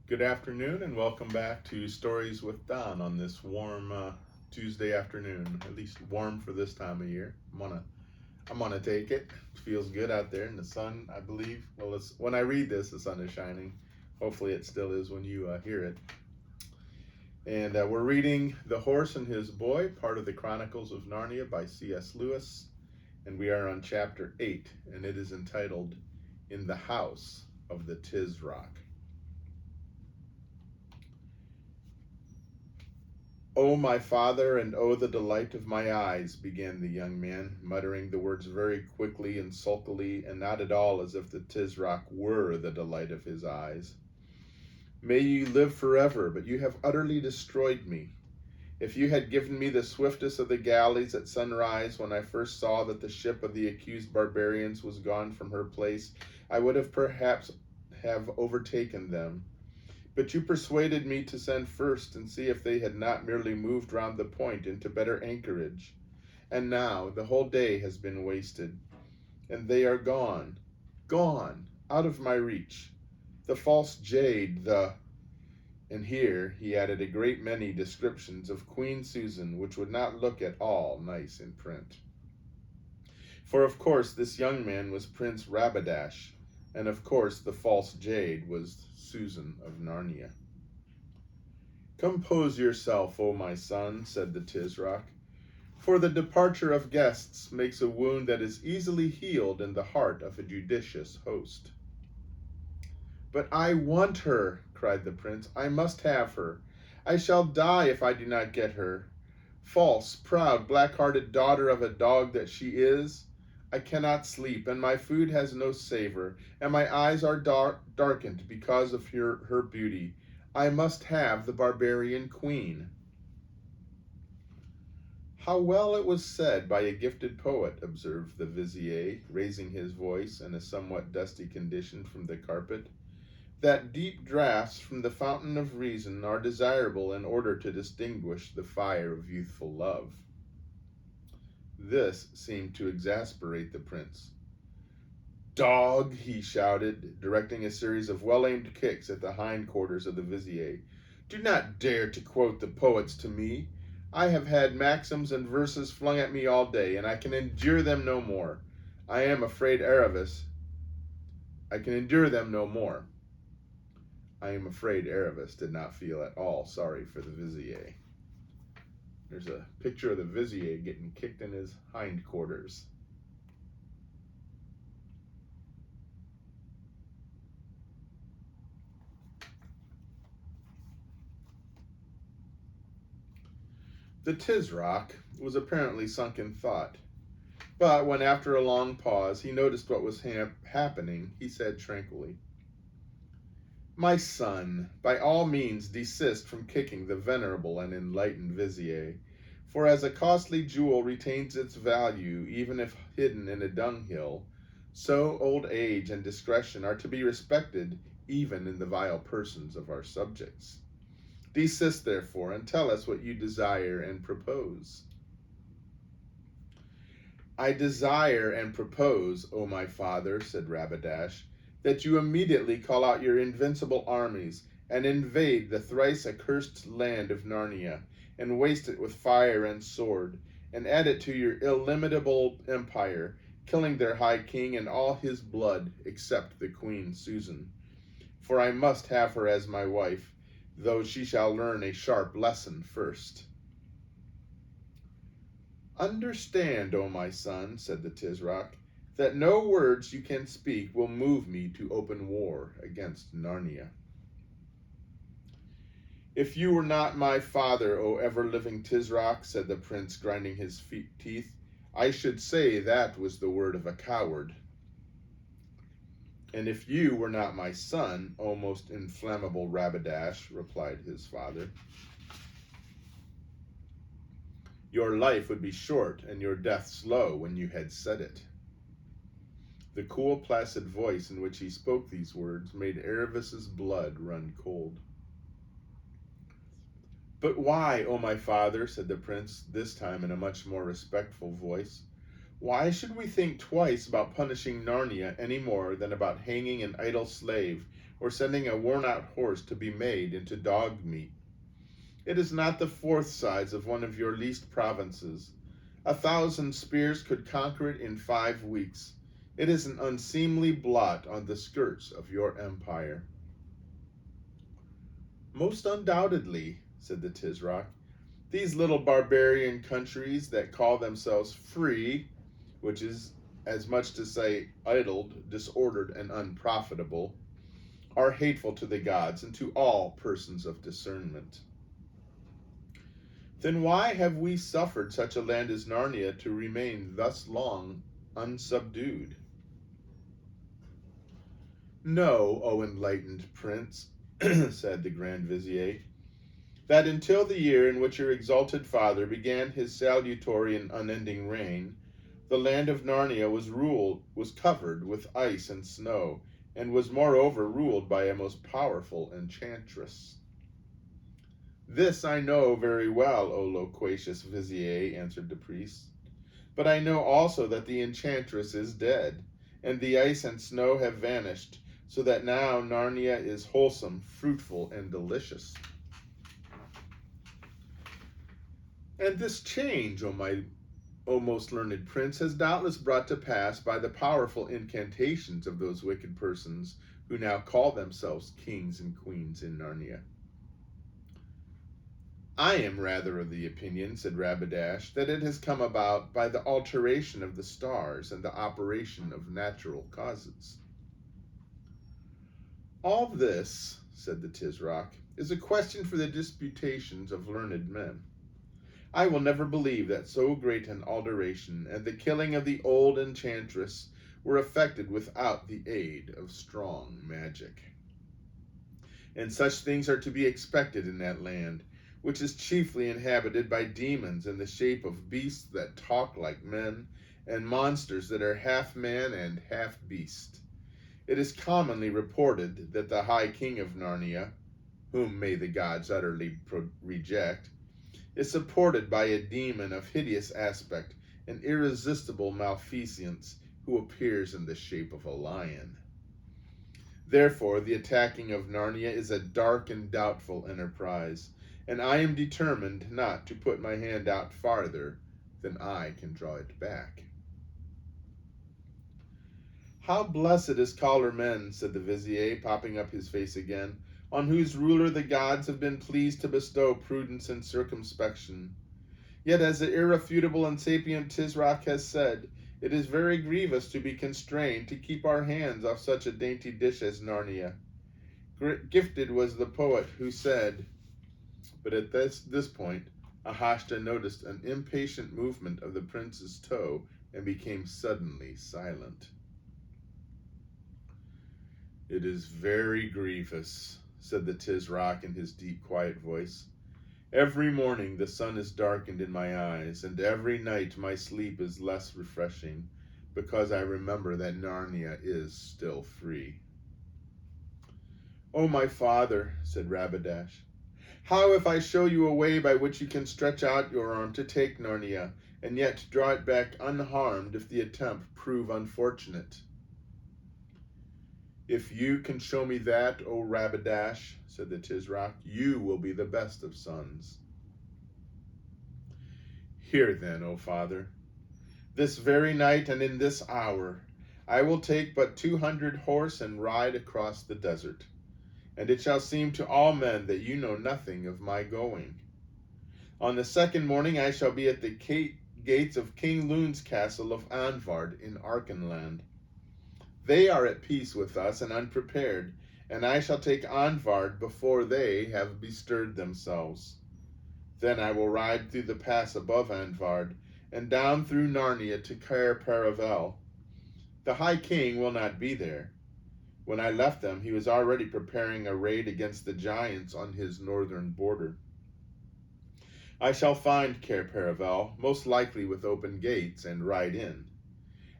Good afternoon, and welcome back to Stories with Don on this warm Tuesday afternoon. At least warm for this time of year. I'm gonna take it. It feels good out there, and the sun, I believe. Well, when I read this, the sun is shining. Hopefully, it still is when you hear it. And we're reading *The Horse and His Boy*, part of the Chronicles of Narnia by C.S. Lewis, and we are on chapter 8, and it is entitled "In the House of the Tisroc." "O my father, and O the delight of my eyes," began the young man, muttering the words very quickly and sulkily, and not at all as if the Tisroc were the delight of his eyes. "May you live forever, but you have utterly destroyed me. If you had given me the swiftest of the galleys at sunrise when I first saw that the ship of the accused barbarians was gone from her place, I would have perhaps have overtaken them. But you persuaded me to send first and see if they had not merely moved round the point into better anchorage. And now the whole day has been wasted, and they are gone, out of my reach. The false jade, and here he added a great many descriptions of Queen Susan which would not look at all nice in print. For of course this young man was Prince Rabadash, and of course the false jade was Susan of Narnia. "Compose yourself, O my son," said the Tisroc, "for the departure of guests makes a wound that is easily healed in the heart of a judicious host." "But I want her," cried the prince. "I must have her. I shall die if I do not get her. False, proud, black-hearted daughter of a dog that she is, I cannot sleep, and my food has no savor, and my eyes are darkened because of her beauty. I must have the barbarian queen." "How well it was said by a gifted poet," observed the vizier, raising his voice in a somewhat dusty condition from the carpet, "that deep draughts from the fountain of reason are desirable in order to distinguish the fire of youthful love." This seemed to exasperate the prince. "Dog!" he shouted, directing a series of well-aimed kicks at the hindquarters of the vizier. "Do not dare to quote the poets to me. I have had maxims and verses flung at me all day, and I can endure them no more. I am afraid Aravis. I can endure them no more." I am afraid Aravis did not feel at all sorry for the vizier. There's a picture of the vizier getting kicked in his hindquarters. The Tisroc was apparently sunk in thought, but when after a long pause he noticed what was happening, he said tranquilly, "My son, by all means desist from kicking the venerable and enlightened vizier, for as a costly jewel retains its value even if hidden in a dunghill, so old age and discretion are to be respected even in the vile persons of our subjects. Desist, therefore, and tell us what you desire and propose." "I desire and propose, O my father," said Rabadash, "that you immediately call out your invincible armies and invade the thrice accursed land of Narnia, and waste it with fire and sword, and add it to your illimitable empire, killing their high king and all his blood except the Queen Susan. For I must have her as my wife, though she shall learn a sharp lesson first." "Understand, O my son," said the Tisroc, "that no words you can speak will move me to open war against Narnia." "If you were not my father, O ever-living Tisroc," said the prince, grinding his teeth, "I should say that was the word of a coward." "And if you were not my son, O most inflammable Rabadash," replied his father, "your life would be short and your death slow when you had said it." The cool, placid voice in which he spoke these words made Aravis's blood run cold. "But why, O my father," said the prince, this time in a much more respectful voice, "why should we think twice about punishing Narnia any more than about hanging an idle slave or sending a worn-out horse to be made into dog meat. It is not the fourth size of one of your least provinces. 1,000 spears could conquer it in 5 weeks. It is an unseemly blot on the skirts of your empire. Most undoubtedly, said the Tisroc. These little barbarian countries that call themselves free, which is as much to say idled, disordered, and unprofitable, are hateful to the gods and to all persons of discernment. Then why have we suffered such a land as Narnia to remain thus long unsubdued? Know, O enlightened prince, said the Grand Vizier, that until the year in which your exalted father began his salutary and unending reign, the land of Narnia was covered with ice and snow, and was moreover ruled by a most powerful enchantress. This I know very well, O loquacious Vizier, answered the priest. But I know also that the enchantress is dead, and the ice and snow have vanished, so that now Narnia is wholesome, fruitful, and delicious. And this change, O most learned prince, has doubtless brought to pass by the powerful incantations of those wicked persons who now call themselves kings and queens in Narnia. I am rather of the opinion, said Rabadash, that it has come about by the alteration of the stars and the operation of natural causes. All this, said the Tisroc, is a question for the disputations of learned men. I will never believe that so great an alteration and the killing of the old enchantress were effected without the aid of strong magic. And such things are to be expected in that land, which is chiefly inhabited by demons in the shape of beasts that talk like men, and monsters that are half man and half beast. It is commonly reported that the High King of Narnia, whom may the gods utterly reject, is supported by a demon of hideous aspect and irresistible malfeasance, who appears in the shape of a lion. Therefore, the attacking of Narnia is a dark and doubtful enterprise, and I am determined not to put my hand out farther than I can draw it back. How blessed is Caller Men, said the Vizier, popping up his face again, on whose ruler the gods have been pleased to bestow prudence and circumspection. Yet, as the irrefutable and sapient Tisroc has said, it is very grievous to be constrained to keep our hands off such a dainty dish as Narnia. Gifted was the poet who said, but at this point, Ahashta noticed an impatient movement of the prince's toe and became suddenly silent. It is very grievous, said the Tisroc in his deep, quiet voice. Every morning the sun is darkened in my eyes, and every night my sleep is less refreshing, because I remember that Narnia is still free. "O my father," said Rabadash, "how if I show you a way by which you can stretch out your arm to take Narnia, and yet draw it back unharmed if the attempt prove unfortunate?" "If you can show me that, O Rabadash," said the Tisroc, "you will be the best of sons." "Hear then, O father. This very night and in this hour, I will take but 200 horse and ride across the desert, and it shall seem to all men that you know nothing of my going. On the second morning I shall be at the gates of King Loon's castle of Anvard in Archenland. They are at peace with us and unprepared, and I shall take Anvard before they have bestirred themselves. Then I will ride through the pass above Anvard, and down through Narnia to Caer Paravel. The High King will not be there. When I left them, he was already preparing a raid against the giants on his northern border. I shall find Caer Paravel, most likely with open gates, and ride in.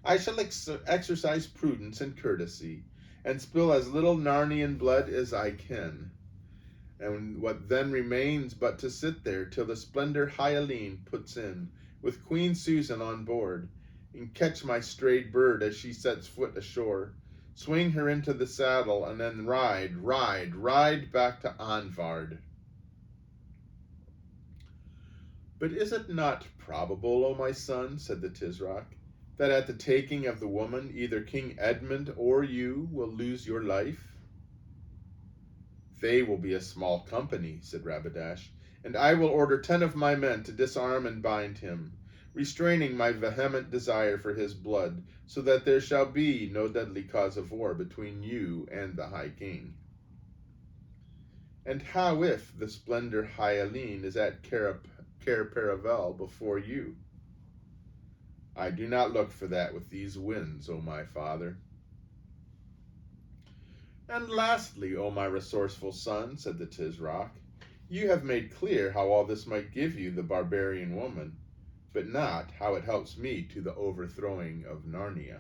I shall exercise prudence and courtesy, and spill as little Narnian blood as I can. And what then remains but to sit there till the splendid Hyaline puts in, with Queen Susan on board, and catch my strayed bird as she sets foot ashore, Swing her into the saddle, and then ride back to Anvard. But is it not probable, O my son, said the Tisroc, that at the taking of the woman either King Edmund or you will lose your life? They will be a small company, said Rabadash, and I will order 10 of my men to disarm and bind him, restraining my vehement desire for his blood, so that there shall be no deadly cause of war between you and the High King. And how if the splendor Hyaline is at Cair Paravel before you? I do not look for that with these winds, O my father. And lastly, O my resourceful son, said the Tisroc, you have made clear how all this might give you the barbarian woman, but not how it helps me to the overthrowing of Narnia.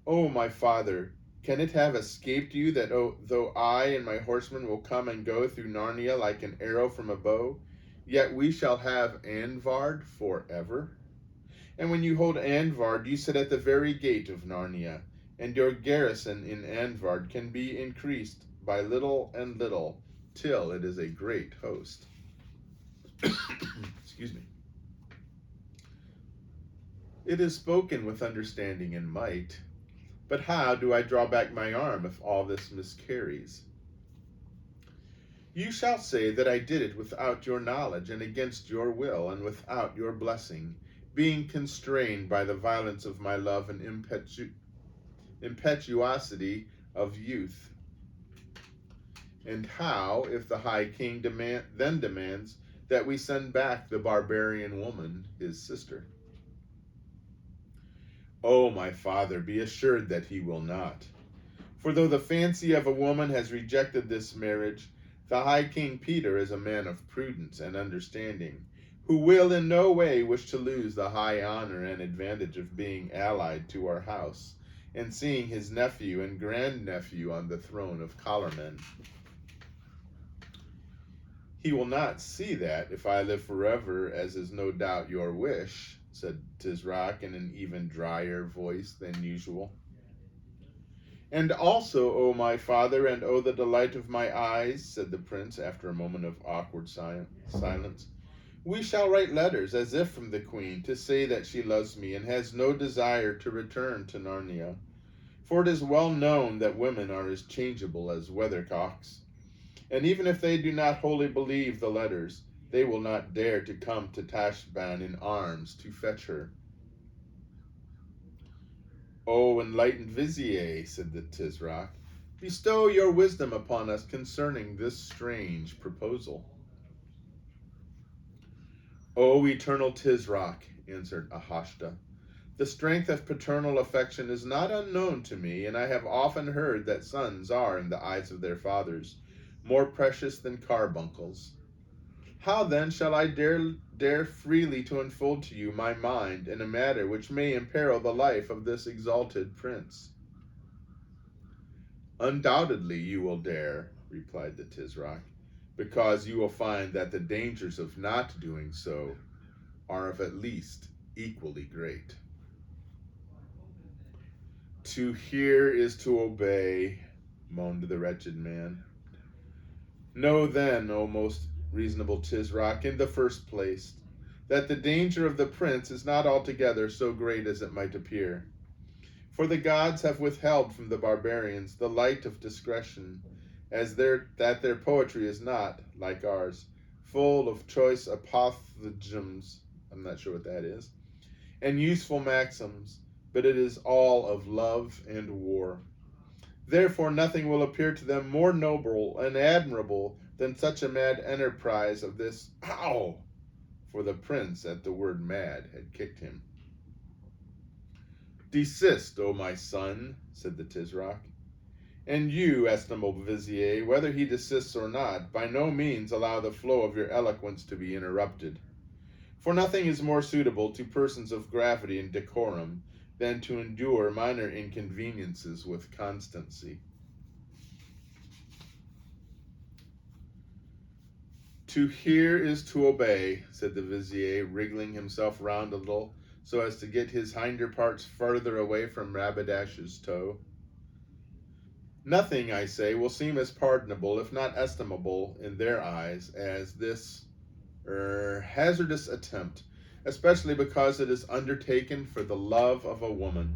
O my father, can it have escaped you that though I and my horsemen will come and go through Narnia like an arrow from a bow, yet we shall have Anvard forever? And when you hold Anvard, you sit at the very gate of Narnia, and your garrison in Anvard can be increased by little and little, till it is a great host. Excuse me. It is spoken with understanding and might, but how do I draw back my arm if all this miscarries? You shall say that I did it without your knowledge and against your will and without your blessing, being constrained by the violence of my love and impetuosity of youth. And how if the High King then demands that we send back the barbarian woman, his sister? O my father, be assured that he will not. For though the fancy of a woman has rejected this marriage, the High King Peter is a man of prudence and understanding, who will in no way wish to lose the high honor and advantage of being allied to our house, and seeing his nephew and grandnephew on the throne of Colormen. He will not see that if I live forever, as is no doubt your wish, said Tisroc in an even drier voice than usual. And also, O my father, and O the delight of my eyes, said the prince after a moment of awkward silence, we shall write letters as if from the queen to say that she loves me and has no desire to return to Narnia. For it is well known that women are as changeable as weathercocks, and even if they do not wholly believe the letters, they will not dare to come to Tashbaan in arms to fetch her. O enlightened vizier, said the Tisroc, bestow your wisdom upon us concerning this strange proposal. O eternal Tisroc, answered Ahashta, the strength of paternal affection is not unknown to me, and I have often heard that sons are, in the eyes of their fathers, more precious than carbuncles. How then shall I dare freely to unfold to you my mind in a matter which may imperil the life of this exalted prince? Undoubtedly you will dare, replied the Tisroc, because you will find that the dangers of not doing so are of at least equally great. To hear is to obey, moaned the wretched man. Know then, O most reasonable Tisroc, in the first place, that the danger of the prince is not altogether so great as it might appear. For the gods have withheld from the barbarians the light of discretion, as that their poetry is not, like ours, full of choice apothegms, I'm not sure what that is, and useful maxims, but it is all of love and war. Therefore nothing will appear to them more noble and admirable than such a mad enterprise of this, ow! For the prince at the word mad had kicked him. Desist, O my son, said the Tisroc. And you, estimable vizier, whether he desists or not, by no means allow the flow of your eloquence to be interrupted. For nothing is more suitable to persons of gravity and decorum than to endure minor inconveniences with constancy. To hear is to obey, said the vizier, wriggling himself round a little, so as to get his hinder parts further away from Rabadash's toe? Nothing, I say, will seem as pardonable, if not estimable, in their eyes as this hazardous attempt, especially because it is undertaken for the love of a woman.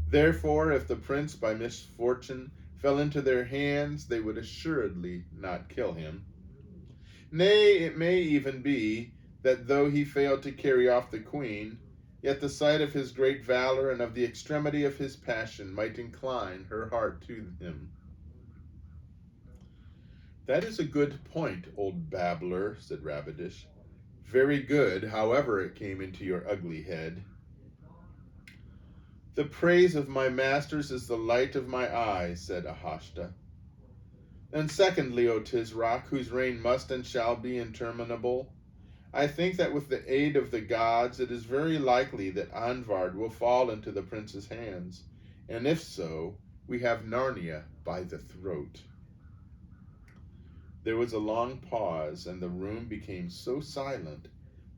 Therefore, if the prince by misfortune fell into their hands, they would assuredly not kill him. Nay, it may even be that though he failed to carry off the queen, yet the sight of his great valor and of the extremity of his passion might incline her heart to him. That is a good point, old babbler, said Rabadash. Very good, however it came into your ugly head. The praise of my masters is the light of my eyes, said Ahashta. And secondly, O Tisroc, whose reign must and shall be interminable, I think that with the aid of the gods it is very likely that Anvard will fall into the prince's hands, and if so, we have Narnia by the throat. There was a long pause, and the room became so silent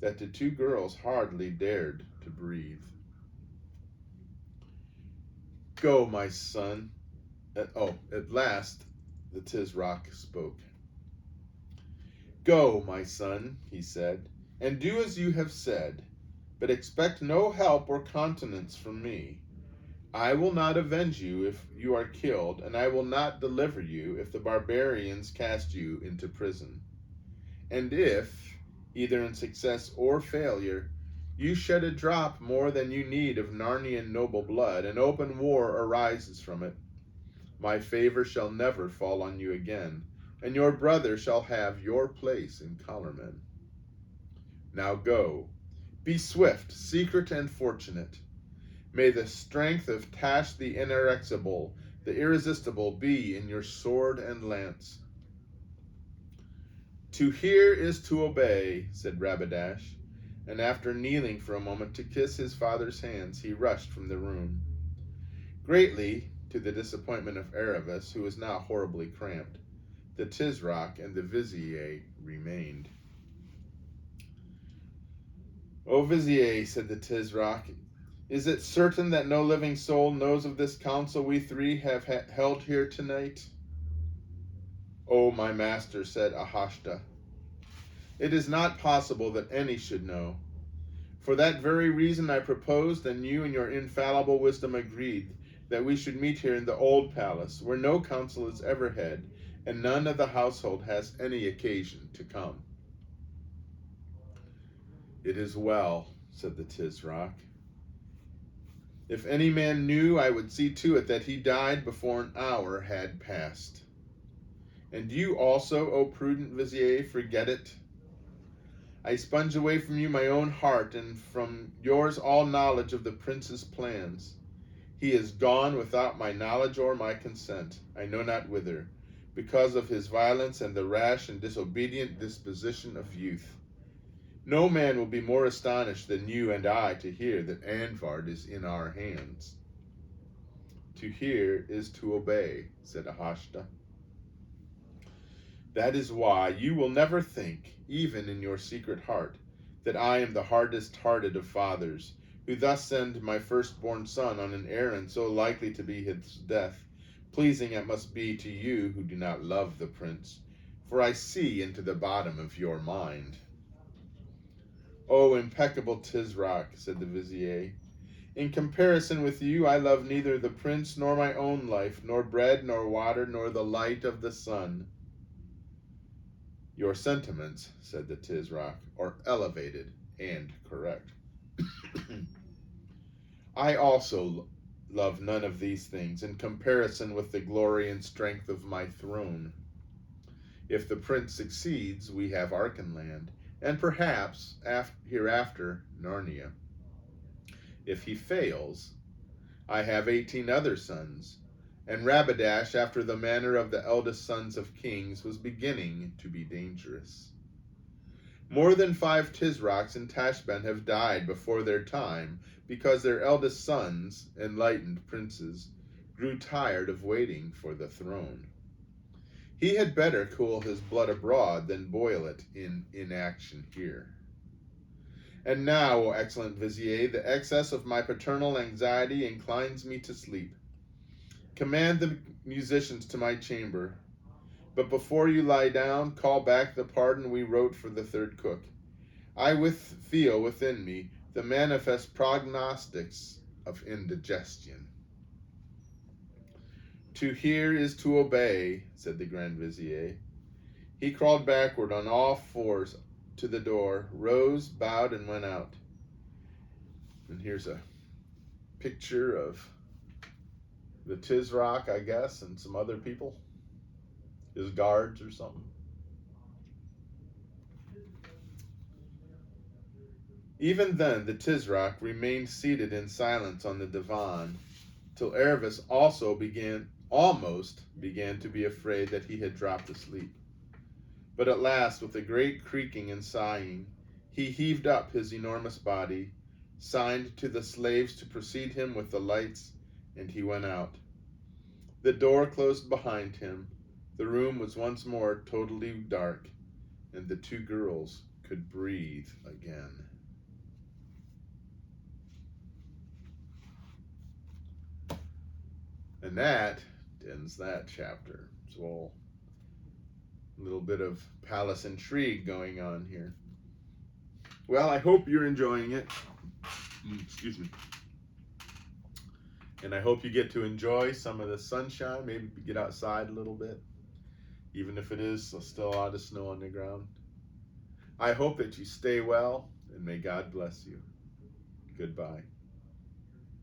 that the two girls hardly dared to breathe. Go, my son. At last the Tisroc spoke. Go, my son, he said, and do as you have said, but expect no help or countenance from me. I will not avenge you if you are killed, and I will not deliver you if the barbarians cast you into prison. And if, either in success or failure, you shed a drop more than you need of Narnian noble blood, and open war arises from it, my favor shall never fall on you again, and your brother shall have your place in Colormen. Now go, be swift, secret, and fortunate. May the strength of Tash the Inexorable, the Irresistible, be in your sword and lance. To hear is to obey, said Rabadash, and after kneeling for a moment to kiss his father's hands, he rushed from the room. Greatly to the disappointment of Erebus, who was now horribly cramped, the Tisroc and the Vizier remained. O Vizier, said the Tisroc, is it certain that no living soul knows of this council we three have held here tonight? O my master, said Ahashta, it is not possible that any should know. For that very reason I proposed, and you in your infallible wisdom agreed, that we should meet here in the old palace, where no council is ever held, and none of the household has any occasion to come. It is well, said the Tisroc. If any man knew, I would see to it that he died before an hour had passed. And you also, O prudent Vizier, forget it? I sponge away from you my own heart, and from yours all knowledge of the prince's plans. He is gone without my knowledge or my consent, I know not whither, because of his violence and the rash and disobedient disposition of youth. No man will be more astonished than you and I to hear that Anvard is in our hands. To hear is to obey, said Ahashta. That is why you will never think, even in your secret heart, that I am the hardest-hearted of fathers, who thus send my firstborn son on an errand so likely to be his death, pleasing it must be to you who do not love the prince, for I see into the bottom of your mind. O impeccable Tisroc, said the Vizier, in comparison with you I love neither the prince nor my own life, nor bread nor water, nor the light of the sun. Your sentiments, said the Tisroc, are elevated and correct. I also love none of these things in comparison with the glory and strength of my throne. If the prince succeeds, we have Archenland, and perhaps hereafter Narnia. If he fails, I have 18 other sons, and Rabadash, after the manner of the eldest sons of kings, was beginning to be dangerous. More than 5 Tisrocs in Tashbaan have died before their time, because their eldest sons, enlightened princes, grew tired of waiting for the throne. He had better cool his blood abroad than boil it in inaction here. And now, O excellent Vizier, the excess of my paternal anxiety inclines me to sleep. Command the musicians to my chamber. But before you lie down, call back the pardon we wrote for the third cook. I feel within me the manifest prognostics of indigestion. To hear is to obey, said the Grand Vizier. He crawled backward on all fours to the door, rose, bowed, and went out. And here's a picture of the Tisroc, I guess, and some other people, his guards or something. Even then, the Tisroc remained seated in silence on the divan, till Ervis also almost began to be afraid that he had dropped asleep. But at last, with a great creaking and sighing, he heaved up his enormous body, signed to the slaves to precede him with the lights, and he went out. The door closed behind him. The room was once more totally dark, and the two girls could breathe again. And that ends that chapter. So a little bit of palace intrigue going on here. Well, I hope you're enjoying it. Excuse me. And I hope you get to enjoy some of the sunshine, maybe get outside a little bit, even if it is still a lot of snow on the ground. I hope that you stay well, and may God bless you. Goodbye.